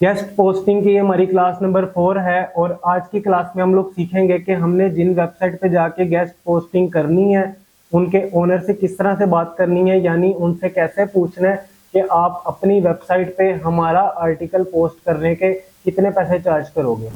Guest posting की हमारी class number 4 है और आज की क्लास में हम लोग सीखेंगे कि हमने जिन वेबसाइट पे जाके गेस्ट पोस्टिंग करनी है उनके ओनर से किस तरह से बात करनी है, यानी उनसे कैसे पूछना है कि आप अपनी वेबसाइट पे हमारा आर्टिकल पोस्ट करने के कितने पैसे चार्ज करोगे।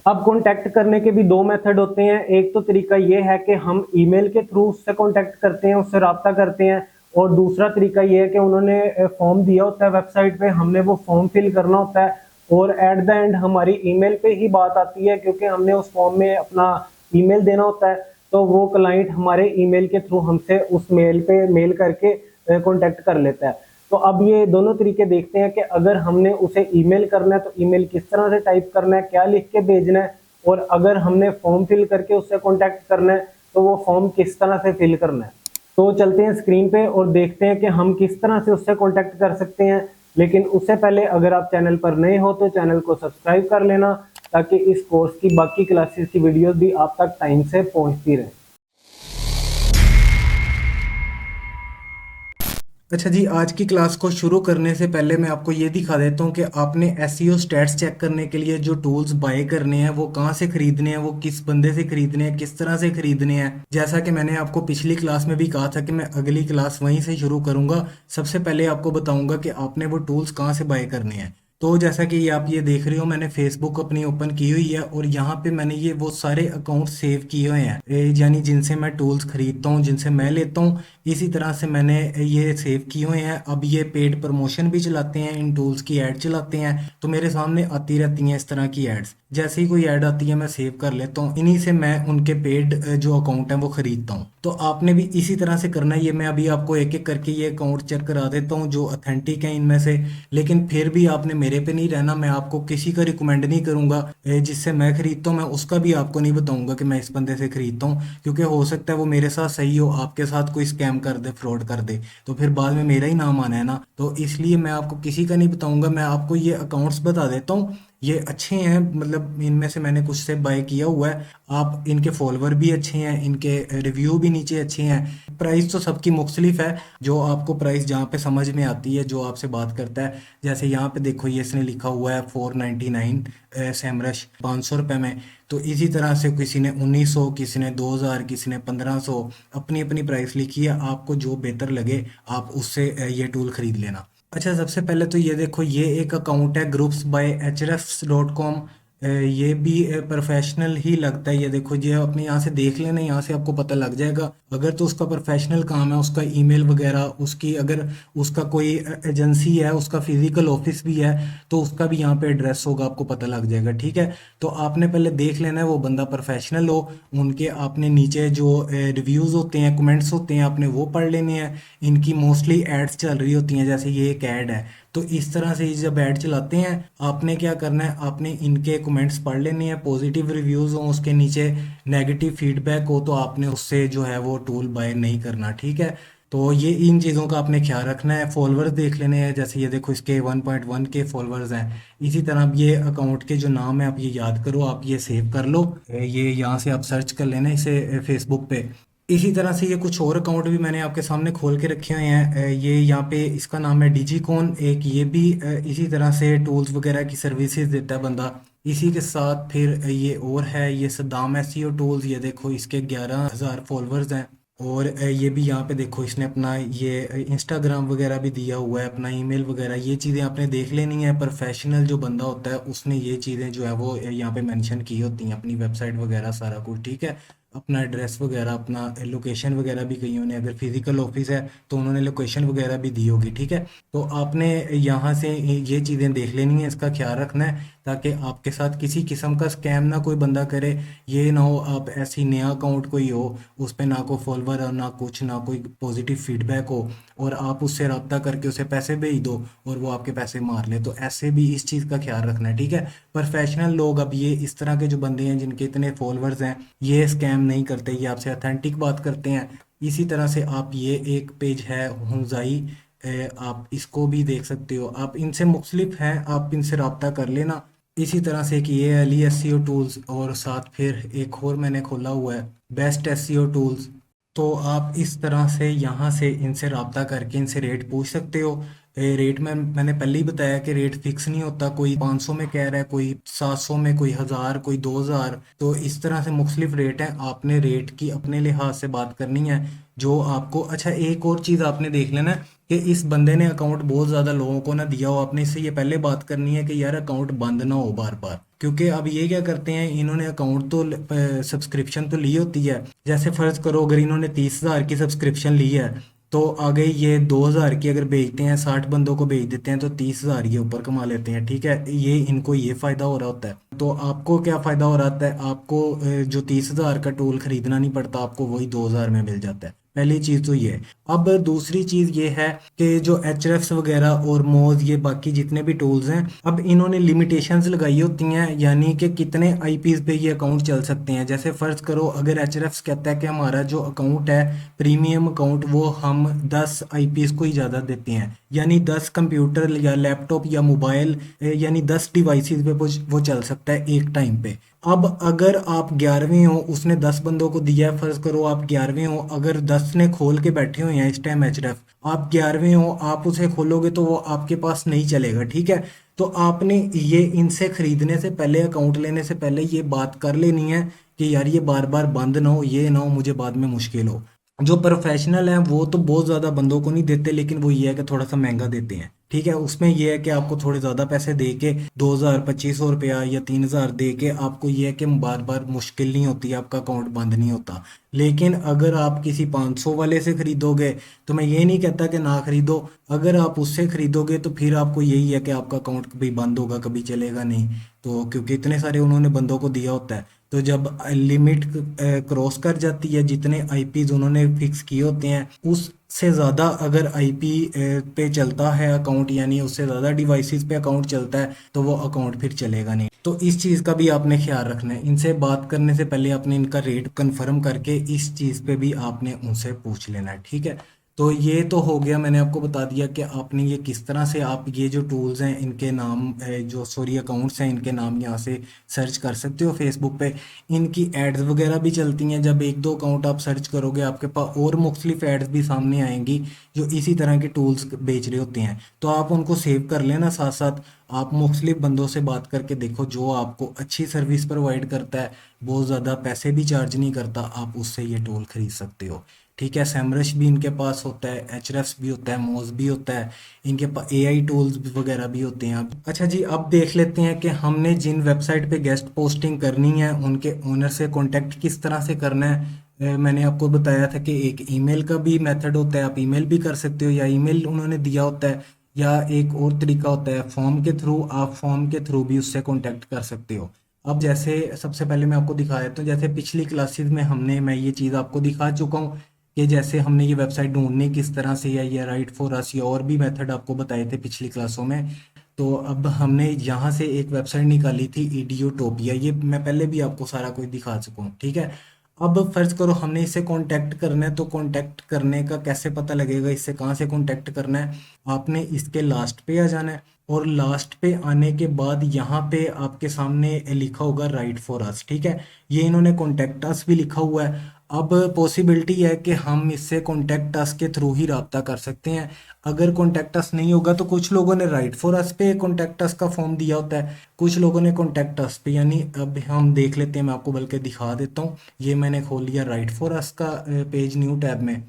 अब कॉन्टैक्ट करने के भी दो मेथड होते हैं। एक तो तरीका ये है कि हम ईमेल के थ्रू उससे कॉन्टैक्ट करते हैं, उससे राब्ता करते हैं, और दूसरा तरीका ये है कि उन्होंने फॉर्म दिया होता है वेबसाइट पे, हमने वो फॉर्म फिल करना होता है और एट द एंड हमारी ईमेल पे ही बात आती है, क्योंकि हमने उस फॉर्म में अपना ईमेल देना होता है। तो वो क्लाइंट हमारे ईमेल के थ्रू हमसे उस मेल पे मेल करके कॉन्टैक्ट कर लेता है। तो अब ये दोनों तरीके देखते हैं कि अगर हमने उसे ईमेल करना है तो ईमेल किस तरह से टाइप करना है, क्या लिख के भेजना है, और अगर हमने फॉर्म फिल करके उससे कॉन्टैक्ट करना है तो वो फॉर्म किस तरह से फिल करना है। तो चलते हैं स्क्रीन पे और देखते हैं कि हम किस तरह से उससे कॉन्टैक्ट कर सकते हैं। लेकिन उससे पहले अगर आप चैनल पर नए हो तो चैनल को सब्सक्राइब कर लेना, ताकि इस कोर्स की बाकी क्लासेस की वीडियोस भी आप तक टाइम से पहुंचती रहे। अच्छा जी, आज की क्लास को शुरू करने से पहले मैं आपको ये दिखा देता हूँ कि आपने एसईओ स्टैट्स चेक करने के लिए जो टूल्स बाय करने हैं वो कहाँ से खरीदने हैं, वो किस बंदे से खरीदने हैं, किस तरह से खरीदने हैं। जैसा कि मैंने आपको पिछली क्लास में भी कहा था कि मैं अगली क्लास वहीं से शुरू करूंगा। सबसे पहले आपको बताऊंगा कि आपने वो टूल्स कहाँ से बाय करने हैं। तो जैसा कि आप ये देख रहे हो, मैंने फेसबुक अपनी ओपन की हुई है और यहाँ पे मैंने ये वो सारे अकाउंट सेव किए हुए हैं, यानी जिनसे मैं टूल्स खरीदता हूँ, जिनसे मैं लेता हूँ। इसी तरह से मैंने ये सेव किए हुए हैं। अब ये पेड प्रमोशन भी चलाते हैं, इन टूल्स की ऐड चलाते हैं, तो मेरे सामने आती रहती हैं इस तरह की एड्स। जैसे ही कोई ऐड आती है मैं सेव कर लेता हूँ, इन्हीं से मैं उनके पेड जो अकाउंट हैं वो खरीदता हूँ। तो आपने भी इसी तरह से करना है। ये मैं अभी आपको एक एक करके ये अकाउंट चेक करा देता हूँ जो अथेंटिक है इनमें से। लेकिन फिर भी आपने मेरे पे नहीं रहना, मैं आपको किसी का रिकमेंड नहीं करूंगा। जिससे मैं खरीदता हूँ मैं उसका भी आपको नहीं बताऊंगा कि मैं इस बंदे से खरीदता हूँ, क्योंकि हो सकता है वो मेरे साथ सही हो, आपके साथ कोई स्कैम कर दे, फ्रॉड कर दे, तो फिर बाद में मेरा ही नाम आना है ना। तो इसलिए मैं आपको किसी का नहीं बताऊंगा, मैं आपको ये अकाउंट्स बता देता हूँ। ये अच्छे हैं, मतलब इनमें से मैंने कुछ से बाय किया हुआ है। आप इनके फॉलोवर भी अच्छे हैं, इनके रिव्यू भी नीचे अच्छे हैं। प्राइस तो सबकी मुख्तलिफ है, जो आपको प्राइस जहाँ पे समझ में आती है, जो आपसे बात करता है। जैसे यहाँ पे देखो, ये इसने लिखा हुआ है 499 सैमरश, 500 रुपये में। तो इसी तरह से किसी ने 1900, किसी ने 2000, किसी ने 1500, अपनी अपनी प्राइस लिखी है। आपको जो बेहतर लगे आप उससे ये टूल खरीद लेना। अच्छा, सबसे पहले तो ये देखो, ये एक अकाउंट है ग्रुप्स बाय hrefs.com। ये भी प्रोफेशनल ही लगता है। ये देखो, ये अपने यहाँ से देख लेना, यहाँ से आपको पता लग जाएगा। अगर तो उसका प्रोफेशनल काम है, उसका ईमेल वगैरह, उसकी अगर उसका कोई एजेंसी है, उसका फिजिकल ऑफिस भी है, तो उसका भी यहाँ पे एड्रेस होगा, आपको पता लग जाएगा। ठीक है, तो आपने पहले देख लेना है वो बंदा प्रोफेशनल हो। उनके आपने नीचे जो रिव्यूज़ होते हैं, कमेंट्स होते हैं, आपने वो पढ़ लेने हैं। इनकी मोस्टली एड्स चल रही होती हैं, जैसे ये एक ऐड है। तो इस तरह से जब ऐड चलाते हैं, आपने क्या करना है, आपने इनके कमेंट्स पढ़ लेने हैं। पॉजिटिव रिव्यूज़ हों उसके नीचे, नेगेटिव फीडबैक हो, तो आपने उससे जो है वो टूल बाय नहीं करना। ठीक है, तो ये इन चीज़ों का आपने ख्याल रखना है। फॉलोअर्स देख लेने हैं, जैसे ये देखो इसके 1.1 के फॉलोअर्स हैं। इसी तरह अब ये अकाउंट के जो नाम है आप ये याद करो, आप ये सेव कर लो। ये यहाँ से आप सर्च कर लेना इसे फेसबुक पे। इसी तरह से ये कुछ और अकाउंट भी मैंने आपके सामने खोल के रखे हुए हैं। ये यहाँ पे इसका नाम है डिजिकॉन एक, ये भी इसी तरह से टूल्स वगैरह की सर्विसेज देता है बंदा। इसी के साथ फिर ये और है, ये सद्दाम एसईओ टूल्स। ये देखो, इसके 11,000 फॉलोअर्स हैं। और ये भी यहाँ पे देखो, इसने अपना ये इंस्टाग्राम वगैरह भी दिया हुआ है, अपना ईमेल वगैरह। ये चीज़ें आपने देख लेनी है। प्रोफेशनल जो बंदा होता है उसने ये चीज़ें जो है वो यहाँ पे मेंशन की होती हैं, अपनी वेबसाइट वगैरह सारा कुछ। ठीक है, अपना एड्रेस वगैरह, अपना लोकेशन वगैरह भी कईयों ने, अगर फिजिकल ऑफिस है तो उन्होंने लोकेशन वगैरह भी दी होगी। ठीक है, तो आपने यहाँ से ये चीज़ें देख लेनी है, इसका ख्याल रखना है, ताकि आपके साथ किसी किस्म का स्कैम ना कोई बंदा करे। ये ना हो आप ऐसी नया अकाउंट कोई हो, उस पर ना कोई फॉलोवर और ना कुछ, ना कोई पॉजिटिव फीडबैक हो, और आप उससे रब्ता करके उसे पैसे भेज दो और वो आपके पैसे मार ले। तो ऐसे भी इस चीज़ का ख्याल रखना है। ठीक है, प्रोफेशनल लोग, अब ये इस तरह के जो बंदे हैं जिनके इतने फॉलोअर्स हैं, ये स्कैम नहीं करते, ये आपसे अथेंटिक बात करते हैं। इसी तरह से आप ये एक पेज है हुंजाई, आप इसको भी देख सकते हो। आप इनसे मुख्तलिफ हैं, आप इनसे रब्ता कर लेना। इसी तरह से कि ये एली एस सी ओ टूल्स, और साथ फिर एक और मैंने खोला हुआ है बेस्ट एस सी ओ टूल्स। तो आप इस तरह से यहाँ से इनसे रब्ता करके इनसे रेट पूछ सकते हो। रेट में मैंने पहले ही बताया कि रेट फिक्स नहीं होता, कोई 500 में कह रहा है, कोई 700 में, कोई 1000, कोई 2000। तो इस तरह से मुख्तलिफ रेट हैं, आपने रेट की अपने लिहाज से बात करनी है जो आपको। अच्छा, एक और चीज़ आपने देख लेना कि इस बंदे ने अकाउंट बहुत ज़्यादा लोगों को ना दिया हो। आपने इससे ये पहले बात करनी है कि यार अकाउंट बंद ना हो बार बार, क्योंकि अब ये क्या करते हैं, इन्होंने अकाउंट तो सब्सक्रिप्शन तो ली होती है। जैसे फ़र्ज़ करो अगर इन्होंने 30,000 की सब्सक्रिप्शन ली है, तो आगे ये 2,000 की अगर बेचते हैं, 60 बंदों को बेच देते हैं, तो 30,000 ये ऊपर कमा लेते हैं। ठीक है, ये इनको ये फ़ायदा हो रहा होता है। तो आपको क्या फ़ायदा हो रहा होता है, आपको जो 30,000 का टूल खरीदना नहीं पड़ता, आपको वही 2,000 में मिल जाता है। पहली चीज़ तो ये है। अब दूसरी चीज़ ये है कि जो एच वगैरह और मोज, ये बाकी जितने भी टूल्स हैं, अब इन्होंने लिमिटेशंस लगाई होती हैं, यानी कि कितने आईपीज़ पे ये अकाउंट चल सकते हैं। जैसे फ़र्ज़ करो अगर एच कहता है कि हमारा जो अकाउंट है प्रीमियम अकाउंट, वो हम 10 आईपीज़ को इजाज़त देते हैं, यानी 10 कंप्यूटर या लैपटॉप या मोबाइल, यानी 10 डिवाइसेस पे वो चल सकता है एक टाइम पे। अब अगर आप 11वें हो, उसने 10 बंदों को दिया है, फर्ज करो आप 11वें हो, अगर 10 ने खोल के बैठे हुए हैं इस टाइम एचरेफ, आप 11वें हो, आप उसे खोलोगे तो वो आपके पास नहीं चलेगा। ठीक है, तो आपने ये इनसे खरीदने से पहले, अकाउंट लेने से पहले ये बात कर लेनी है कि यार ये बार बार बंद ना हो, ये ना हो मुझे बाद में मुश्किल हो। जो प्रोफेशनल हैं वो तो बहुत ज़्यादा बंदों को नहीं देते, लेकिन वो ये है कि थोड़ा सा महंगा देते हैं। ठीक है, उसमें ये है कि आपको थोड़े ज़्यादा पैसे दे के 2,000, 2,500 रुपया या 3,000 दे के आपको ये है कि बार बार मुश्किल नहीं होती, आपका अकाउंट बंद नहीं होता। लेकिन अगर आप किसी 500 वाले से खरीदोगे, तो मैं ये नहीं कहता कि ना खरीदो, अगर आप उससे खरीदोगे तो फिर आपको यही है कि आपका अकाउंट कभी बंद होगा, कभी चलेगा नहीं। तो क्योंकि इतने सारे उन्होंने बंदों को दिया होता है, तो जब लिमिट क्रॉस कर जाती है, जितने आईपीज उन्होंने फिक्स किए होते हैं उससे ज़्यादा अगर आईपी पे चलता है अकाउंट, यानी उससे ज़्यादा डिवाइसेस पे अकाउंट चलता है, तो वो अकाउंट फिर चलेगा नहीं। तो इस चीज़ का भी आपने ख्याल रखना है। इनसे बात करने से पहले आपने इनका रेट कंफर्म करके इस चीज़ पे भी आपने उनसे पूछ लेना है। ठीक है, तो ये तो हो गया, मैंने आपको बता दिया कि आपने ये किस तरह से आप ये जो टूल्स हैं इनके नाम, जो सॉरी अकाउंट्स हैं इनके नाम यहाँ से सर्च कर सकते हो फेसबुक पे। इनकी एड्स वगैरह भी चलती हैं, जब एक दो अकाउंट आप सर्च करोगे आपके पास और मुख्तलिफ एड्स भी सामने आएंगी जो इसी तरह के टूल्स बेच रहे होते हैं। तो आप उनको सेव कर लेना, साथ साथ आप मुख्तलिफ बंदों से बात करके देखो, जो आपको अच्छी सर्विस प्रोवाइड करता है, बहुत ज़्यादा पैसे भी चार्ज नहीं करता, आप उससे ये टूल खरीद सकते हो। ठीक है, सैमरश भी इनके पास होता है, एचरेफ्स भी होता है, मोज भी होता है, इनके पास एआई टूल्स वगैरह भी होते हैं। अब अच्छा जी, अब देख लेते हैं कि हमने जिन वेबसाइट पे गेस्ट पोस्टिंग करनी है उनके ओनर से कांटेक्ट किस तरह से करना है। मैंने आपको बताया था कि एक ईमेल का भी मेथड होता है, आप ईमेल भी कर सकते हो, या ईमेल उन्होंने दिया होता है, या एक और तरीका होता है फॉर्म के थ्रू, आप फॉर्म के थ्रू भी उससे कांटेक्ट कर सकते हो। अब जैसे सबसे पहले मैं आपको दिखा देता हूँ, जैसे पिछली क्लासेस में मैं ये चीज़ आपको दिखा चुका हूँ कि जैसे हमने ये वेबसाइट ढूंढनी किस तरह से, या ये राइट फॉर अस या और भी मेथड आपको बताए थे पिछली क्लासों में। तो अब हमने यहाँ से एक वेबसाइट निकाली थी इडियोटोपिया, ये मैं पहले भी आपको सारा कुछ दिखा चुका हूँ। ठीक है, अब फर्ज करो हमने इससे कांटेक्ट करना है, तो कांटेक्ट करने का कैसे पता लगेगा, इससे कहाँ से कांटेक्ट करना है। आपने इसके लास्ट पे आ जाना है, और लास्ट पे आने के बाद यहाँ पे आपके सामने लिखा होगा राइट फॉर अस। ठीक है, ये इन्होंने कॉन्टेक्ट अस भी लिखा हुआ है। अब पॉसिबिलिटी है कि हम इससे कॉन्टेक्ट अस के थ्रू ही रब्ता कर सकते हैं। अगर कॉन्टेक्ट अस नहीं होगा तो कुछ लोगों ने राइट फॉर अस पे कॉन्टेक्ट अस का फॉर्म दिया होता है, कुछ लोगों ने कॉन्टेक्ट अस पे, यानी अब हम देख लेते हैं, मैं आपको बल्कि दिखा देता हूँ। ये मैंने खोल लिया राइट फॉर अस का पेज, न्यू टैब में।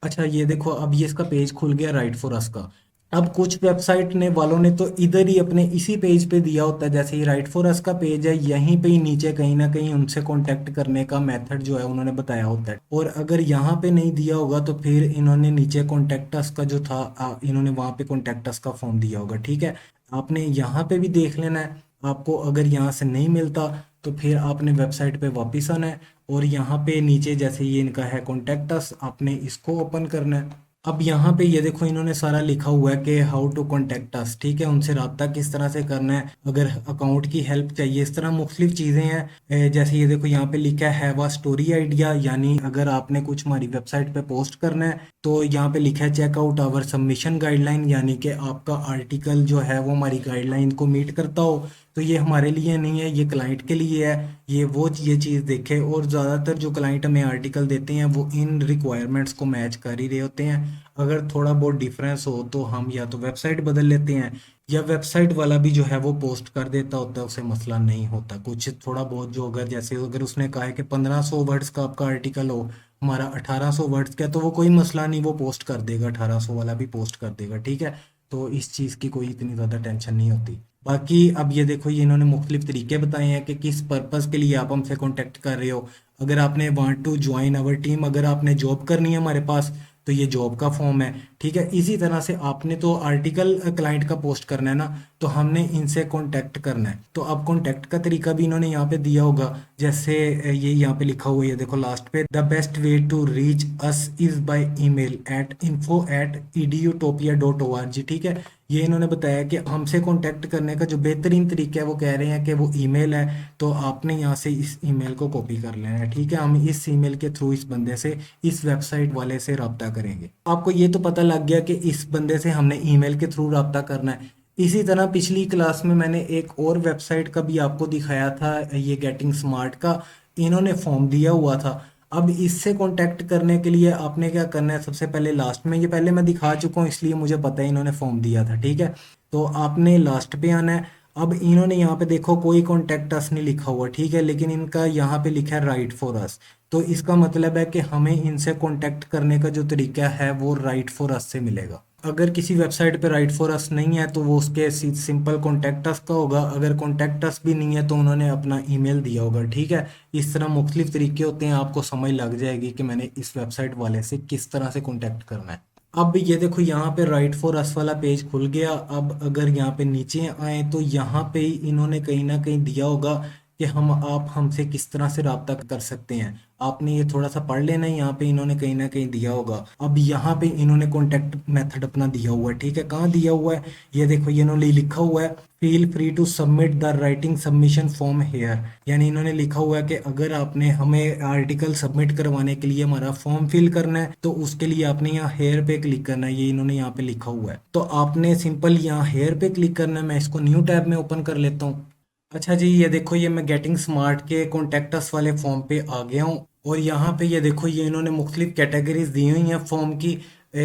अच्छा ये देखो, अब ये इसका पेज खुल गया राइट फॉर अस का। अब कुछ वेबसाइट ने वालों ने तो इधर ही अपने इसी पेज पे दिया होता है, जैसे ये राइट फॉर अस का पेज है, यहीं पे ही नीचे कहीं ना कहीं उनसे कांटेक्ट करने का मेथड जो है उन्होंने बताया होता है। और अगर यहाँ पे नहीं दिया होगा तो फिर इन्होंने नीचे कॉन्टेक्ट अस का जो था, इन्होंने वहाँ पे कॉन्टेक्ट अस का फॉर्म दिया होगा। ठीक है, आपने यहाँ पे भी देख लेना है। आपको अगर यहाँ से नहीं मिलता तो फिर आपने वेबसाइट पे वापस आना है, और यहाँ पे नीचे जैसे ये इनका है कॉन्टेक्ट अस, आपने इसको ओपन करना है। अब यहाँ पे ये देखो इन्होंने सारा लिखा हुआ है कि हाउ टू कॉन्टेक्ट अस। ठीक है, उनसे रब्ता किस तरह से करना है, अगर अकाउंट की हेल्प चाहिए, इस तरह मुख्तलिफ चीज़ें हैं। जैसे ये देखो यहाँ पे लिखा है हैव अ स्टोरी आइडिया, यानी अगर आपने कुछ हमारी वेबसाइट पे पोस्ट करना है तो यहाँ पे लिखा है check out our submission guideline, यानी कि आपका आर्टिकल जो है वो हमारी गाइडलाइन को मीट करता हो, तो ये हमारे लिए नहीं है, ये क्लाइंट के लिए है। ये चीज़ देखे, और ज़्यादातर जो क्लाइंट हमें आर्टिकल देते हैं वो इन रिक्वायरमेंट्स को मैच कर ही रहे होते हैं। अगर थोड़ा बहुत डिफरेंस हो तो हम या तो वेबसाइट बदल लेते हैं, या वेबसाइट वाला भी जो है वो पोस्ट कर देता होता है, उसे मसला नहीं होता। कुछ थोड़ा बहुत जो, अगर जैसे अगर उसने कहा है कि 1500 वर्ड्स का आपका आर्टिकल हो, हमारा 1800 वर्ड्स का है, तो वो कोई मसला नहीं, वो पोस्ट कर देगा, 1800 वाला भी पोस्ट कर देगा, ठीक है। तो इस चीज़ की कोई इतनी ज़्यादा टेंशन नहीं होती। बाकी अब ये देखो, ये इन्होंने मुख्तलिफ तरीके बताए हैं कि किस पर्पज़ के लिए आप हमसे कॉन्टेक्ट कर रहे हो। अगर आपने want to join our team, अगर आपने जॉब करनी है हमारे पास, तो ये जॉब का फॉर्म है, ठीक है। इसी तरह से आपने तो आर्टिकल क्लाइंट का पोस्ट करना है ना, तो हमने इनसे कांटेक्ट करना है। तो अब कांटेक्ट का तरीका भी इन्होंने यहाँ पे दिया होगा, जैसे ये यहाँ पे लिखा हुआ है, ये देखो लास्ट पे, the best way to reach us is by email at info@edutopia.org, ठीक है। ये इन्होंने बताया कि हमसे कांटेक्ट करने का जो बेहतरीन तरीका है, वो कह रहे हैं कि वो ईमेल है। तो आपने यहाँ से इस ईमेल को कॉपी कर लेना है, ठीक है। हम इस ईमेल के थ्रू इस बंदे से, इस वेबसाइट वाले से रब्ता करेंगे। आपको ये तो पता लग गया कि इस बंदे से हमने ईमेल के थ्रू रब्ता करना है। इसी तरह पिछली क्लास में मैंने एक और वेबसाइट का भी आपको दिखाया था, ये गेटिंग स्मार्ट का। इन्होंने फॉर्म दिया हुआ था। अब इससे कांटेक्ट करने के लिए आपने क्या करना है, सबसे पहले लास्ट में, ये पहले मैं दिखा चुका हूँ इसलिए मुझे पता है इन्होंने फॉर्म दिया था, ठीक है। तो आपने लास्ट पे आना है। अब इन्होंने यहाँ पे देखो कोई कॉन्टेक्ट अस नहीं लिखा हुआ, ठीक है, लेकिन इनका यहाँ पे लिखा है राइट फॉर अस। तो इसका मतलब है कि हमें इनसे कांटेक्ट करने का जो तरीका है वो राइट फॉर अस से मिलेगा। अगर किसी वेबसाइट पे राइट फॉर अस नहीं है तो वो उसके सिंपल कॉन्टैक्ट अस का होगा। अगर कॉन्टैक्ट अस भी नहीं है तो उन्होंने अपना ईमेल दिया होगा, ठीक है। इस तरह मुख्तलिफ तरीके होते हैं, आपको समझ लग जाएगी कि मैंने इस वेबसाइट वाले से किस तरह से कॉन्टैक्ट करना है। अब ये देखो यहाँ पे राइट फॉर अस वाला पेज खुल गया। अब अगर यहाँ पे नीचे आए तो यहाँ पे ही इन्होंने कहीं ना कहीं दिया होगा कि आप हमसे किस तरह से रब्ता कर सकते हैं। आपने ये थोड़ा सा पढ़ लेना है, यहाँ पे इन्होंने कहीं ना कहीं दिया होगा। अब यहाँ पे इन्होंने कॉन्टेक्ट मेथड अपना दिया हुआ है, ठीक है। कहाँ दिया हुआ है, ये देखो, ये इन्होंने लिखा हुआ है, feel free to submit the writing submission form here. यानी इन्होंने लिखा हुआ है कि अगर आपने हमें आर्टिकल सबमिट करवाने के लिए हमारा फॉर्म फिल करना है तो उसके लिए आपने यहाँ हेयर पे क्लिक करना है। ये इन्होंने यहाँ पे लिखा हुआ है, तो आपने सिंपल यहाँ हेयर पे क्लिक करना है। मैं इसको न्यू टैब में ओपन कर लेता हूँ। अच्छा जी, ये देखो, ये मैं गेटिंग स्मार्ट के कॉन्टेक्ट अस वाले फॉर्म पे आ गया हूँ। और यहाँ पे ये देखो, ये इन्होंने मुख्तलिफ कैटेगरीज दी हुई हैं फॉर्म की।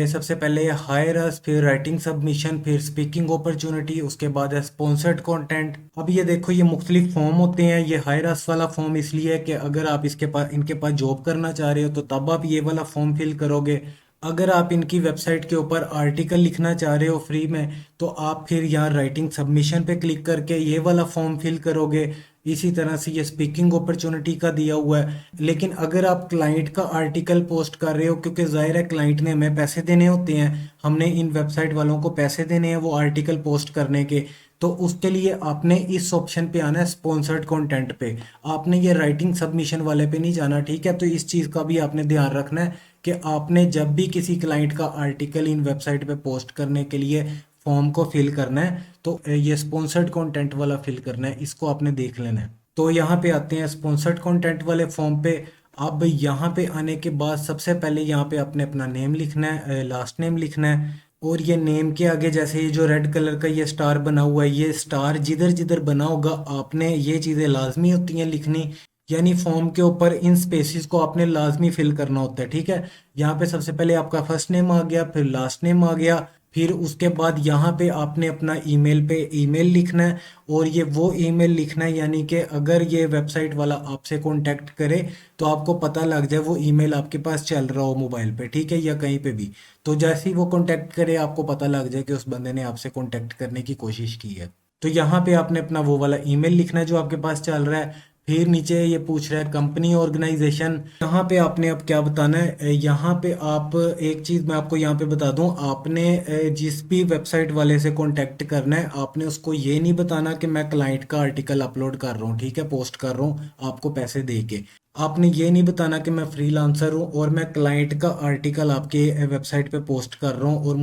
सबसे पहले हायर अस, फिर राइटिंग सबमिशन, फिर स्पीकिंग अपॉर्चुनिटी, उसके बाद है स्पॉन्सर्ड कंटेंट। अब ये देखो, ये मुख्तलिफ फॉर्म होते हैं। ये हायर अस वाला फॉर्म इसलिए है कि अगर आप इनके पास जॉब करना चाह रहे हो तो तब आप ये वाला फॉर्म फिल करोगे। अगर आप इनकी वेबसाइट के ऊपर आर्टिकल लिखना चाह रहे हो फ्री में, तो आप फिर यहाँ राइटिंग सबमिशन पे क्लिक करके ये वाला फॉर्म फिल करोगे। इसी तरह से ये स्पीकिंग अपॉर्चुनिटी का दिया हुआ है। लेकिन अगर आप क्लाइंट का आर्टिकल पोस्ट कर रहे हो, क्योंकि जाहिर है क्लाइंट ने हमें पैसे देने होते हैं, हमने इन वेबसाइट वालों को पैसे देने हैं वो आर्टिकल पोस्ट करने के, तो उसके लिए आपने इस ऑप्शन पे आना है, स्पॉन्सर्ड कंटेंट पे। आपने ये राइटिंग सबमिशन वाले पे नहीं जाना, ठीक है। तो इस चीज़ का भी आपने ध्यान रखना है कि आपने जब भी किसी क्लाइंट का आर्टिकल इन वेबसाइट पे पोस्ट करने के लिए फॉर्म को फिल करना है तो ये स्पॉन्सर्ड कंटेंट वाला फिल करना है, इसको आपने देख लेना है। तो यहाँ पे आते हैं स्पॉन्सर्ड कंटेंट वाले फॉर्म पे। अब यहाँ पे आने के बाद सबसे पहले यहाँ पे आपने अपना नेम लिखना है, लास्ट नेम लिखना है। और ये नेम के आगे जैसे ये जो रेड कलर का ये स्टार बना हुआ है, ये स्टार जिधर जिधर बना होगा आपने ये चीज़ें लाजमी होती हैं लिखनी। यानी फॉर्म के ऊपर इन स्पेसिस को आपने लाजमी फिल करना होता है, ठीक है। यहाँ पे सबसे पहले आपका फर्स्ट नेम आ गया, फिर लास्ट नेम आ गया, फिर उसके बाद यहाँ पे आपने अपना ईमेल पे ईमेल लिखना है। और ये वो ईमेल लिखना है, यानी कि अगर ये वेबसाइट वाला आपसे कांटेक्ट करे तो आपको पता लग जाए वो ईमेल आपके पास चल रहा हो मोबाइल पे, ठीक है, या कहीं पे भी। तो जैसे ही वो कांटेक्ट करे आपको पता लग जाए कि उस बंदे ने आपसे कांटेक्ट करने की कोशिश की है। तो यहाँ पे आपने अपना वो वाला ईमेल लिखना है जो आपके पास चल रहा है। फिर नीचे ये पूछ रहा है कंपनी ऑर्गेनाइजेशन, यहाँ पे आपने अब क्या बताना है। यहाँ पे आप एक चीज़ मैं आपको यहाँ पे बता दूँ, आपने जिस भी वेबसाइट वाले से कांटेक्ट करना है आपने उसको ये नहीं बताना कि मैं क्लाइंट का आर्टिकल अपलोड कर रहा हूँ, ठीक है, पोस्ट कर रहा हूँ आपको पैसे दे के। आपने ये नहीं बताना कि मैं फ्रीलांसर हूँ और मैं क्लाइंट का आर्टिकल आपके वेबसाइट पे पोस्ट कर रहा हूँ और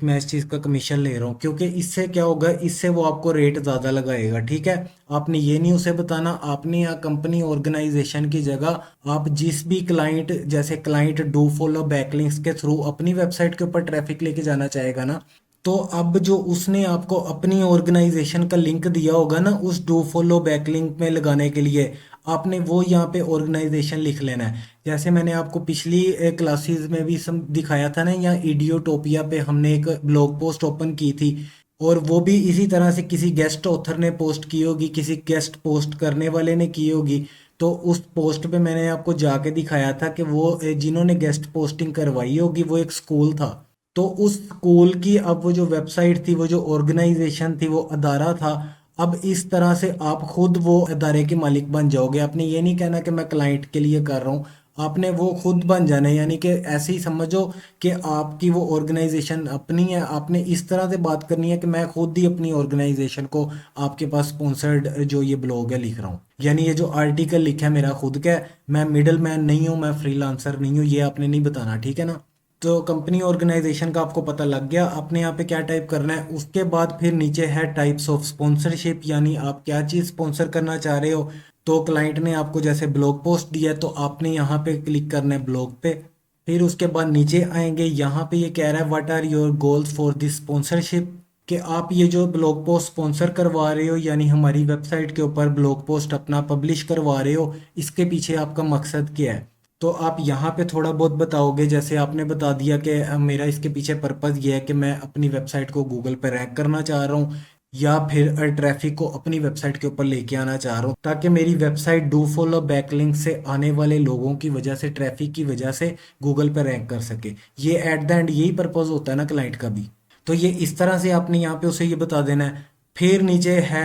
मैं इस चीज़ का कमीशन ले रहा हूँ, क्योंकि इससे क्या होगा, इससे वो आपको रेट ज़्यादा लगाएगा, ठीक है। आपने ये नहीं उसे बताना। आपने यहाँ कंपनी ऑर्गेनाइजेशन की जगह आप जिस भी क्लाइंट, जैसे क्लाइंट डू फॉलो बैकलिंक्स के थ्रू अपनी वेबसाइट के ऊपर ट्रैफिक लेके जाना चाहेगा ना, तो अब जो उसने आपको अपनी ऑर्गेनाइजेशन का लिंक दिया होगा ना उस डू फॉलो बैक लिंक में लगाने के लिए, आपने वो यहाँ पे ऑर्गेनाइजेशन लिख लेना है। जैसे मैंने आपको पिछली क्लासेस में भी दिखाया था ना, यहाँ इडियोटोपिया पे हमने एक ब्लॉग पोस्ट ओपन की थी, और वो भी इसी तरह से किसी गेस्ट ऑथर ने पोस्ट की होगी, किसी गेस्ट पोस्ट करने वाले ने की होगी। तो उस पोस्ट पे मैंने आपको जाके दिखाया था कि वो जिन्होंने गेस्ट पोस्टिंग करवाई होगी वो एक स्कूल था। तो उस स्कूल की अब वो जो वेबसाइट थी, वो जो ऑर्गेनाइजेशन थी, वो अदारा था। अब इस तरह से आप खुद वो अदारे के मालिक बन जाओगे। आपने ये नहीं कहना कि मैं क्लाइंट के लिए कर रहा हूँ, आपने वो खुद बन जाना है। यानी कि ऐसे ही समझो कि आपकी वो ऑर्गेनाइजेशन अपनी है। आपने इस तरह से बात करनी है कि मैं खुद ही अपनी ऑर्गेनाइजेशन को आपके पास स्पॉन्सर्ड जो ये ब्लॉग है लिख रहा हूँ, यानी ये जो आर्टिकल लिखा है मेरा खुद का है, मैं मिडल मैन नहीं हूँ, मैं फ्रीलांसर नहीं हूँ, ये आपने नहीं बताना, ठीक है ना। तो कंपनी ऑर्गेनाइजेशन का आपको पता लग गया, आपने यहाँ पे क्या टाइप करना है। उसके बाद फिर नीचे है टाइप्स ऑफ स्पॉन्सरशिप, यानी आप क्या चीज़ स्पॉन्सर करना चाह रहे हो। तो क्लाइंट ने आपको जैसे ब्लॉग पोस्ट दिया है तो आपने यहाँ पे क्लिक करना है ब्लॉग पे। फिर उसके बाद नीचे आएंगे, यहाँ पे ये कह रहा है what are your goals for this sponsorship, कि आप ये जो ब्लॉग पोस्ट स्पॉन्सर करवा रहे हो, यानी हमारी वेबसाइट के ऊपर ब्लॉग पोस्ट अपना पब्लिश करवा रहे हो, इसके पीछे आपका मकसद क्या है। तो आप यहाँ पे थोड़ा बहुत बताओगे, जैसे आपने बता दिया कि मेरा इसके पीछे पर्पज़ ये है कि मैं अपनी वेबसाइट को गूगल पर रैंक करना चाह रहा हूँ, या फिर ट्रैफिक को अपनी वेबसाइट के ऊपर लेके आना चाह रहा हूँ, ताकि मेरी वेबसाइट डू फॉलो बैकलिंक से आने वाले लोगों की वजह से, ट्रैफिक की वजह से गूगल पर रैंक कर सके। ये एट द एंड यही पर्पज़ होता है ना क्लाइंट का भी। तो ये इस तरह से आपने यहाँ पे उसे ये बता देना है। फिर नीचे है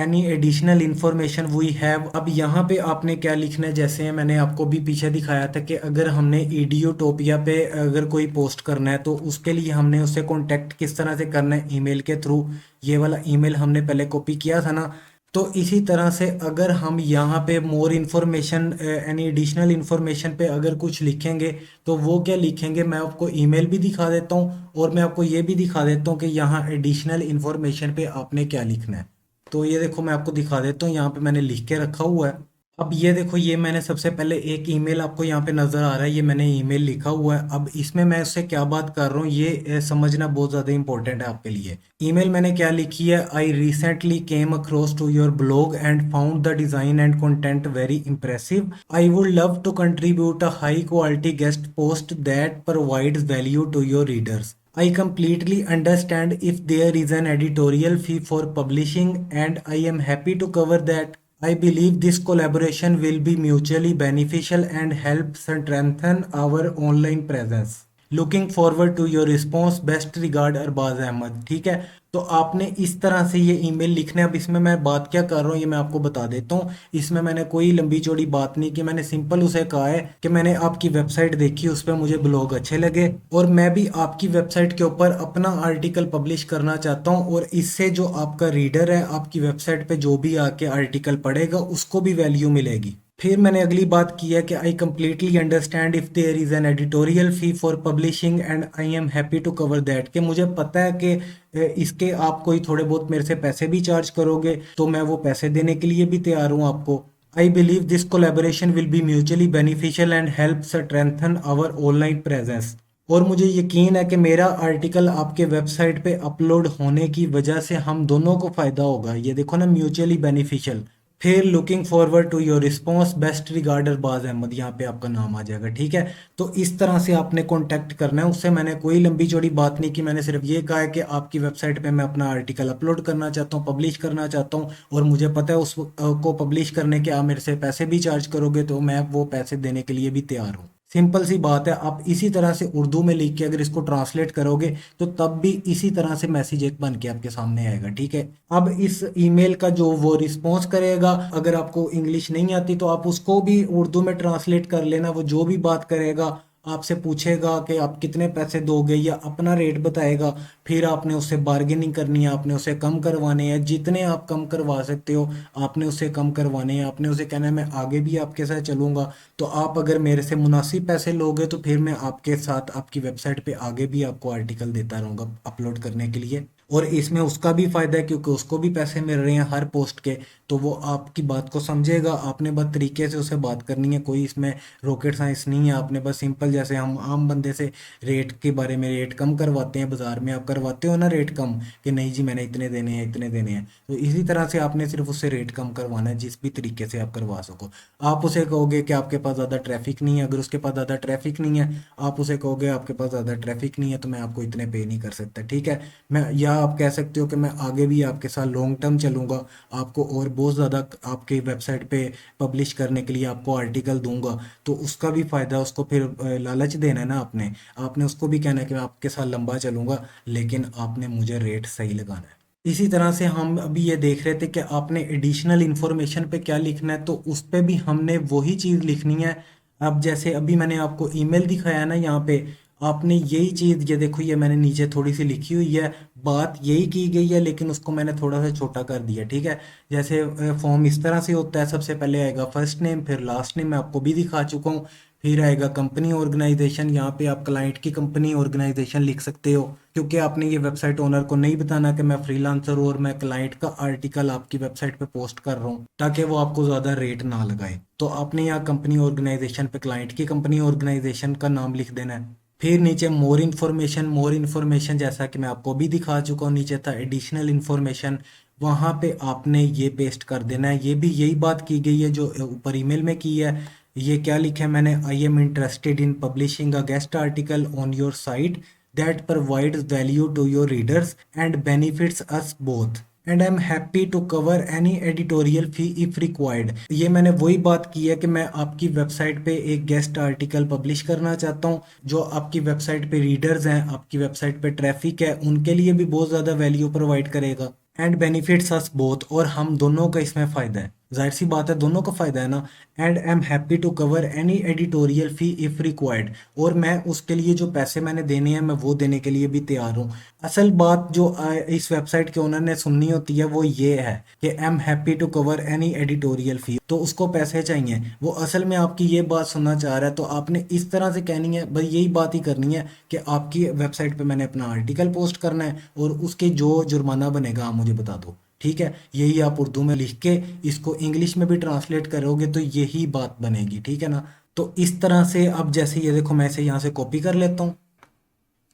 any additional information we have. अब यहाँ पे आपने क्या लिखना है, जैसे मैंने आपको भी पीछे दिखाया था कि अगर हमने इडियोटोपिया पे अगर कोई पोस्ट करना है तो उसके लिए हमने उससे कांटेक्ट किस तरह से करना है, ईमेल के थ्रू। ये वाला ईमेल हमने पहले कॉपी किया था ना। तो इसी तरह से अगर हम यहाँ पे more information, any additional information पे अगर कुछ लिखेंगे तो वो क्या लिखेंगे, मैं आपको ईमेल भी दिखा देता हूँ और मैं आपको ये भी दिखा देता हूँ कि यहाँ एडिशनल इन्फॉर्मेशन पे आपने क्या लिखना है। तो ये देखो मैं आपको दिखा देता हूँ, यहाँ पे मैंने लिख के रखा हुआ है। अब ये देखो, ये मैंने सबसे पहले एक ईमेल आपको यहाँ पे नज़र आ रहा है, ये मैंने ईमेल लिखा हुआ है। अब इसमें मैं उससे क्या बात कर रहा हूँ ये समझना बहुत ज़्यादा इंपॉर्टेंट है आपके लिए। ईमेल मैंने क्या लिखी है, I recently came across to your blog and found the design and content very impressive. I would love to contribute a high quality guest post that provides value to your readers. I completely understand if there is an editorial fee for publishing, and I am happy to cover that. I believe this collaboration will be mutually beneficial and help strengthen our online presence. Looking forward to your response, best regard Arbaz Ahmad. ठीक है, तो आपने इस तरह से ये email लिखना है। अब इसमें मैं बात क्या कर रहा हूँ ये मैं आपको बता देता हूँ। इसमें मैंने कोई लंबी चौड़ी बात नहीं की, मैंने सिंपल उसे कहा है कि मैंने आपकी वेबसाइट देखी, उस पर मुझे ब्लॉग अच्छे लगे और मैं भी आपकी वेबसाइट के ऊपर अपना आर्टिकल पब्लिश करना चाहता हूँ, और इससे जो आपका रीडर है आपकी वेबसाइट पे जो भी आके आर्टिकल पढ़ेगा उसको भी वैल्यू मिलेगी। फिर मैंने अगली बात की है कि I completely understand if there is an editorial fee for publishing and I am happy to cover that, कि मुझे पता है कि इसके आप कोई थोड़े बहुत मेरे से पैसे भी चार्ज करोगे तो मैं वो पैसे देने के लिए भी तैयार हूँ आपको। I believe this collaboration will be mutually beneficial and help strengthen our online presence. और मुझे यकीन है कि मेरा आर्टिकल आपके वेबसाइट पे अपलोड होने की वजह से हम दोनों को फ़ायदा होगा। ये देखो ना, म्यूचुअली बेनिफिशियल। फिर looking forward to your response, best regard Arbaz Ahmad, यहाँ पे आपका नाम आ जाएगा। ठीक है, तो इस तरह से आपने कांटेक्ट करना है उससे। मैंने कोई लंबी चौड़ी बात नहीं की, मैंने सिर्फ ये कहा है कि आपकी वेबसाइट पे मैं अपना आर्टिकल अपलोड करना चाहता हूँ, पब्लिश करना चाहता हूँ, और मुझे पता है उस को पब्लिश करने के आप मेरे से पैसे भी चार्ज करोगे, तो मैं वो पैसे देने के लिए भी तैयार हूँ। सिंपल सी बात है। आप इसी तरह से उर्दू में लिख के अगर इसको ट्रांसलेट करोगे तो तब भी इसी तरह से मैसेज एक बन के आपके सामने आएगा। ठीक है, अब इस ईमेल का जो वो रिस्पॉन्स करेगा, अगर आपको इंग्लिश नहीं आती तो आप उसको भी उर्दू में ट्रांसलेट कर लेना। वो जो भी बात करेगा आपसे पूछेगा कि आप कितने पैसे दोगे या अपना रेट बताएगा, फिर आपने उससे बार्गेनिंग करनी है, आपने उसे कम करवाने हैं। जितने आप कम करवा सकते हो आपने उसे कम करवाने हैं। आपने उसे कहना है मैं आगे भी आपके साथ चलूँगा, तो आप अगर मेरे से मुनासिब पैसे लोगे तो फिर मैं आपके साथ आपकी वेबसाइट पे आगे भी आपको आर्टिकल देता रहूँगा अपलोड करने के लिए। और इसमें उसका भी फायदा है क्योंकि उसको भी पैसे मिल रहे हैं हर पोस्ट के। तो वो आपकी बात को समझेगा, आपने बस तरीके से उसे बात करनी है, कोई इसमें रॉकेट साइंस नहीं है। आपने बस सिंपल जैसे हम आम बंदे से रेट के बारे में, रेट कम करवाते हैं बाजार में, आप करवाते हो ना रेट कम कि नहीं जी मैंने इतने देने हैं इतने देने हैं, तो इसी तरह से आपने सिर्फ उससे रेट कम करवाना है जिस भी तरीके से आप करवा सको। आप उसे कहोगे कि आपके पास ज़्यादा ट्रैफिक नहीं है, अगर उसके पास ज़्यादा ट्रैफिक नहीं है आप उसे कहोगे आपके पास ज़्यादा ट्रैफिक नहीं है तो मैं आपको इतने पे नहीं कर सकता, ठीक है। मैं, या आप कह सकते हो कि मैं आगे भी आपके साथ लॉन्ग टर्म चलूँगा, आपको और बहुत ज़्यादा आपके वेबसाइट पे पब्लिश करने के लिए आपको आर्टिकल दूंगा, तो उसका भी फ़ायदा, उसको फिर लालच देना है ना आपने, आपने उसको भी कहना है कि मैं आपके साथ लंबा चलूँगा लेकिन आपने मुझे रेट सही लगाना है। इसी तरह से हम अभी ये देख रहे थे कि आपने एडिशनल इन्फॉर्मेशन पे क्या लिखना है, तो उस पे भी हमने वही चीज़ लिखनी है। अब जैसे अभी मैंने आपको ईमेल दिखाया ना, यहाँ पे आपने यही चीज़, ये देखो ये मैंने नीचे थोड़ी सी लिखी हुई है, बात यही की गई है लेकिन उसको मैंने थोड़ा सा छोटा कर दिया, ठीक है। जैसे फॉर्म इस तरह से होता है, सबसे पहले आएगा फर्स्ट नेम, फिर लास्ट नेम, मैं आपको भी दिखा चुका हूँ। फिर आएगा कंपनी ऑर्गेनाइजेशन, यहाँ पे आप क्लाइंट की कंपनी ऑर्गेनाइजेशन लिख सकते हो क्योंकि आपने ये वेबसाइट ओनर को नहीं बताना कि मैं फ्रीलांसर हूँ और मैं क्लाइंट का आर्टिकल आपकी वेबसाइट पे पोस्ट कर रहा हूँ, ताकि वो आपको ज़्यादा रेट ना लगाए। तो आपने यहाँ कंपनी ऑर्गेनाइजेशन पे क्लाइंट की कंपनी ऑर्गेनाइजेशन का नाम लिख देना है। फिर नीचे मोर इन्फॉर्मेशन, मोर इन्फॉर्मेशन जैसा कि मैं आपको भी दिखा चुका हूँ, नीचे था एडिशनल इन्फॉर्मेशन, वहाँ पे आपने ये पेस्ट कर देना है। ये भी यही बात की गई है जो ऊपर ईमेल में की है। ये क्या लिखा है मैंने, I am interested in publishing a guest article on your site that provides value to your readers and benefits us both and I am happy to cover any editorial fee if required. ये मैंने वही बात की है कि मैं आपकी website पे एक गेस्ट आर्टिकल पब्लिश करना चाहता हूँ जो आपकी वेबसाइट पे रीडर्स हैं, आपकी वेबसाइट पे ट्रैफिक है, उनके लिए भी बहुत ज़्यादा वैल्यू प्रोवाइड करेगा एंड बेनिफिट्स अस बोथ, और हम दोनों का इसमें फ़ायदा है, जाहिर सी बात है दोनों का फ़ायदा है ना। And I am happy to cover any editorial fee if required, और मैं उसके लिए जो पैसे मैंने देने हैं मैं वो देने के लिए भी तैयार हूँ। असल बात जो इस वेबसाइट के ओनर ने सुननी होती है वो ये है कि I am happy to cover any editorial fee, तो उसको पैसे चाहिए, वो असल में आपकी ये बात सुनना चाह रहा है, तो आपने इस तरह से कहनी है, भाई यही बात ही करनी है कि आपकी वेबसाइट पे मैंने अपना आर्टिकल पोस्ट करना है और उसके जो जुर्माना बनेगा आप मुझे बता दो, ठीक है। यही आप उर्दू में लिख के इसको इंग्लिश में भी ट्रांसलेट करोगे तो यही बात बनेगी, ठीक है ना। तो इस तरह से अब जैसे ये देखो मैं इसे यहाँ से कॉपी कर लेता हूँ।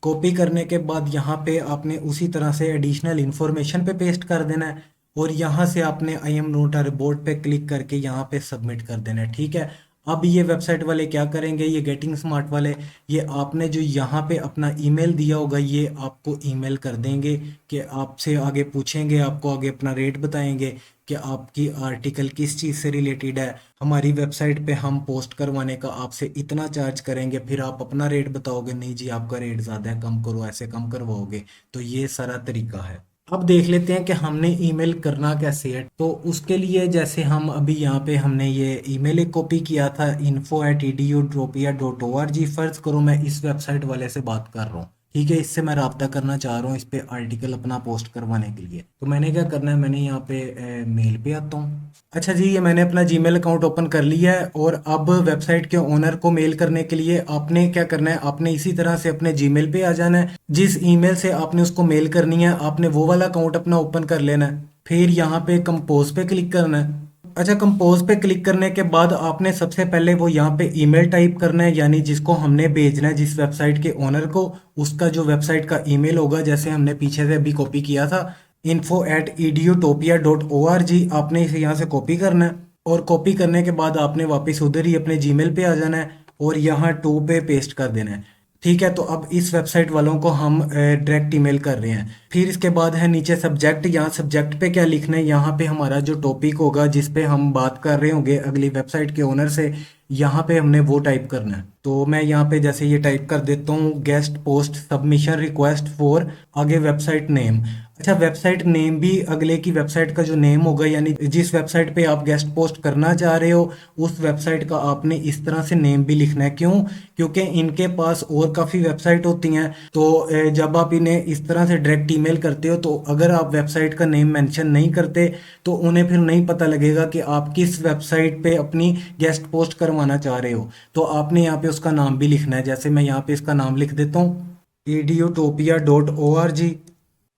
कॉपी करने के बाद यहाँ पे आपने उसी तरह से एडिशनल इन्फॉर्मेशन पे पेस्ट कर देना है और यहाँ से आपने I am note a report पे क्लिक करके यहाँ पे सबमिट कर देना है, ठीक है। अब ये वेबसाइट वाले क्या करेंगे, ये गेटिंग स्मार्ट वाले, ये आपने जो यहाँ पे अपना ईमेल दिया होगा ये आपको ईमेल कर देंगे कि आपसे आगे पूछेंगे, आपको आगे अपना रेट बताएंगे कि आपकी आर्टिकल किस चीज़ से रिलेटेड है, हमारी वेबसाइट पे हम पोस्ट करवाने का आपसे इतना चार्ज करेंगे, फिर आप अपना रेट बताओगे नहीं जी आपका रेट ज़्यादा है कम करो, ऐसे कम करवाओगे। तो ये सारा तरीका है। अब देख लेते हैं कि हमने ईमेल करना कैसे है। तो उसके लिए जैसे हम अभी यहाँ पे हमने ये ईमेल एक कॉपी किया था info@edutopia.org, फर्ज करो मैं इस वेबसाइट वाले से बात कर रहा हूँ, ठीक है, इससे मैं राब्ता करना चाह रहा हूँ इस पे आर्टिकल अपना पोस्ट करवाने के लिए। तो मैंने क्या करना है, मैंने यहाँ पे मेल पे आता हूँ। अच्छा जी, ये मैंने अपना जीमेल अकाउंट ओपन कर लिया है और अब वेबसाइट के ओनर को मेल करने के लिए आपने क्या करना है, आपने इसी तरह से अपने जीमेल पे आ जाना है। जिस ईमेल से आपने उसको मेल करनी है आपने वो वाला अकाउंट अपना ओपन कर लेना है। फिर यहाँ पे कंपोज पे क्लिक करना है। अच्छा, कंपोज पे क्लिक करने के बाद आपने सबसे पहले वो यहाँ पे ईमेल टाइप करना है, यानी जिसको हमने भेजना है जिस वेबसाइट के ओनर को, उसका जो वेबसाइट का ईमेल होगा, जैसे हमने पीछे से अभी कॉपी किया था info@edutopia.org, आपने इसे यहाँ से कॉपी करना है और कॉपी करने के बाद आपने वापस उधर ही अपने जीमेल पे आ जाना है और यहाँ टू पे पेस्ट कर देना है, ठीक है। तो अब इस वेबसाइट वालों को हम डायरेक्ट ईमेल कर रहे हैं। फिर इसके बाद है नीचे सब्जेक्ट, यहाँ सब्जेक्ट पे क्या लिखना है, यहाँ पे हमारा जो टॉपिक होगा जिस पे हम बात कर रहे होंगे अगली वेबसाइट के ओनर से, यहाँ पे हमने वो टाइप करना है। तो मैं यहाँ पे जैसे ये टाइप कर देता हूँ, guest post submission request for, आगे वेबसाइट नेम। अच्छा, वेबसाइट नेम भी अगले की वेबसाइट का जो नेम होगा, यानी जिस वेबसाइट पे आप गेस्ट पोस्ट करना चाह रहे हो उस वेबसाइट का आपने इस तरह से नेम भी लिखना है। क्यों? क्योंकि इनके पास और काफ़ी वेबसाइट होती हैं, तो जब आप इन्हें इस तरह से डायरेक्ट ईमेल करते हो तो अगर आप वेबसाइट का नेम मेंशन नहीं करते तो उन्हें फिर नहीं पता लगेगा कि आप किस वेबसाइट पे अपनी गेस्ट पोस्ट करवाना चाह रहे हो। तो आपने यहाँ पे उसका नाम भी लिखना है, जैसे मैं यहाँ पे इसका नाम लिख देता हूँ edutopia.org।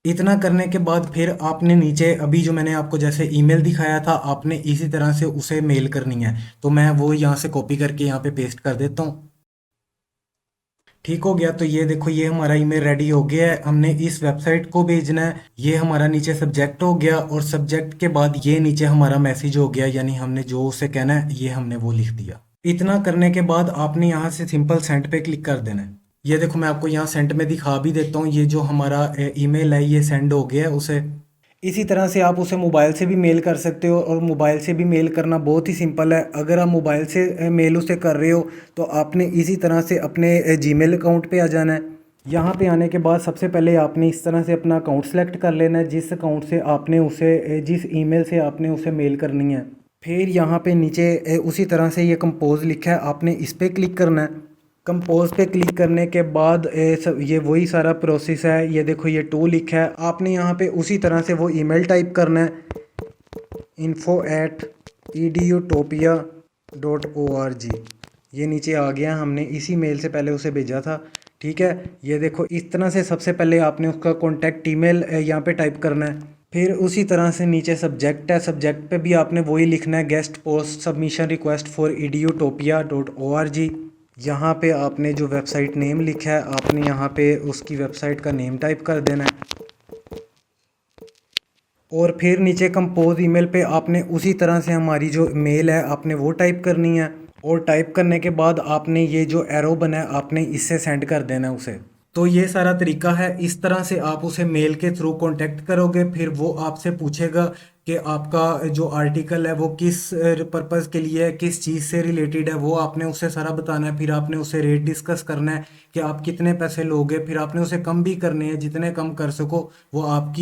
इतना करने के बाद फिर आपने नीचे अभी जो मैंने आपको जैसे ईमेल दिखाया था, आपने इसी तरह से उसे मेल करनी है। तो मैं वो यहाँ से कॉपी करके यहाँ पे पेस्ट कर देता हूँ। ठीक हो गया। तो ये देखो, ये हमारा ईमेल रेडी हो गया है। हमने इस वेबसाइट को भेजना है। ये हमारा नीचे सब्जेक्ट हो गया, और सब्जेक्ट के बाद ये नीचे हमारा मैसेज हो गया, यानी हमने जो उसे कहना है ये हमने वो लिख दिया। इतना करने के बाद आपने यहाँ से सिंपल सेंड पे क्लिक कर देना है। ये देखो, मैं आपको यहाँ सेंड में दिखा भी देता हूँ। ये जो हमारा ईमेल है ये सेंड हो गया है उसे। इसी तरह से आप उसे मोबाइल से भी मेल कर सकते हो, और मोबाइल से भी मेल करना बहुत ही सिंपल है। अगर आप मोबाइल से मेल उसे कर रहे हो तो आपने इसी तरह से अपने जीमेल अकाउंट पे आ जाना है। यहाँ पे आने के बाद सबसे पहले आपने इस तरह से अपना अकाउंट सेलेक्ट कर लेना है, जिस अकाउंट से आपने उसे जिस ईमेल से आपने उसे मेल करनी है। फिर यहाँ पे नीचे उसी तरह से ये कंपोज लिखा है, आपने इस पर क्लिक करना है। कंपोज पे क्लिक करने के बाद ये वही सारा प्रोसेस है। ये देखो, ये टू लिखा है, आपने यहाँ पे उसी तरह से वो ईमेल टाइप करना है, info@edutopia.org। ये नीचे आ गया, हमने इसी मेल से पहले उसे भेजा था। ठीक है, ये देखो, इस तरह से सबसे पहले आपने उसका कॉन्टैक्ट ईमेल यहाँ पे टाइप करना है। फिर उसी तरह से नीचे सब्जेक्ट है, सब्जेक्ट पे भी आपने वही लिखना है, guest post submission request for edutopia.org। यहाँ पे आपने जो वेबसाइट नेम लिखा है, आपने यहाँ पे उसकी वेबसाइट का नेम टाइप कर देना है। और फिर नीचे कंपोज ईमेल पे आपने उसी तरह से हमारी जो मेल है आपने वो टाइप करनी है। और टाइप करने के बाद आपने ये जो एरो बना है आपने इससे सेंड कर देना है उसे। तो ये सारा तरीका है। इस तरह से आप उसे मेल के थ्रू कांटेक्ट करोगे, फिर वो आपसे पूछेगा कि आपका जो आर्टिकल है वो किस पर्पज़ के लिए है, किस चीज़ से रिलेटेड है, वो आपने उसे सारा बताना है। फिर आपने उसे रेट डिस्कस करना है कि आप कितने पैसे लोगे। फिर आपने उसे कम भी करने हैं, जितने कम कर सको वो आप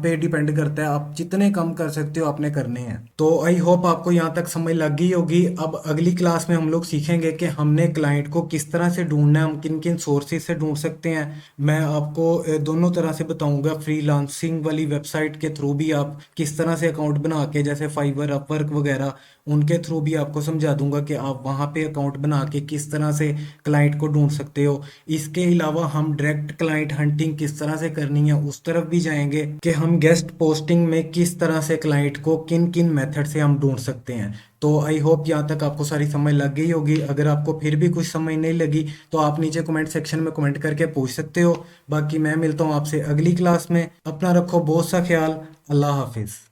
पे डिपेंड करता है। आप जितने कम कर सकते हो आपने करने हैं। तो आई होप आपको यहाँ तक समझ लग गई होगी। अब अगली क्लास में हम लोग सीखेंगे कि हमने क्लाइंट को किस तरह से ढूंढना है, हम किन किन सोर्सेज से ढूंढ सकते हैं। मैं आपको दोनों तरह से बताऊंगा। फ्रीलांसिंग वाली वेबसाइट के थ्रू भी आप किस तरह से अकाउंट बना के, जैसे फाइवर, अपवर्क वगैरह, उनके थ्रू भी आपको समझा दूंगा कि आप वहाँ पे अकाउंट बना के किस तरह से क्लाइंट को ढूंढ सकते हो। इसके अलावा हम डायरेक्ट क्लाइंट हंटिंग किस तरह से करनी है उस तरफ भी जाएंगे कि हम गेस्ट पोस्टिंग में किस तरह से क्लाइंट को किन किन मेथड से हम ढूंढ सकते हैं। तो आई होप यहाँ तक आपको सारी समझ लग गई होगी। अगर आपको फिर भी कुछ समझ नहीं लगी तो आप नीचे कमेंट सेक्शन में कमेंट करके पूछ सकते हो। बाकी मैं मिलता हूँ आपसे अगली क्लास में। अपना रखो बहुत सा ख्याल। अल्लाह हाफिज़।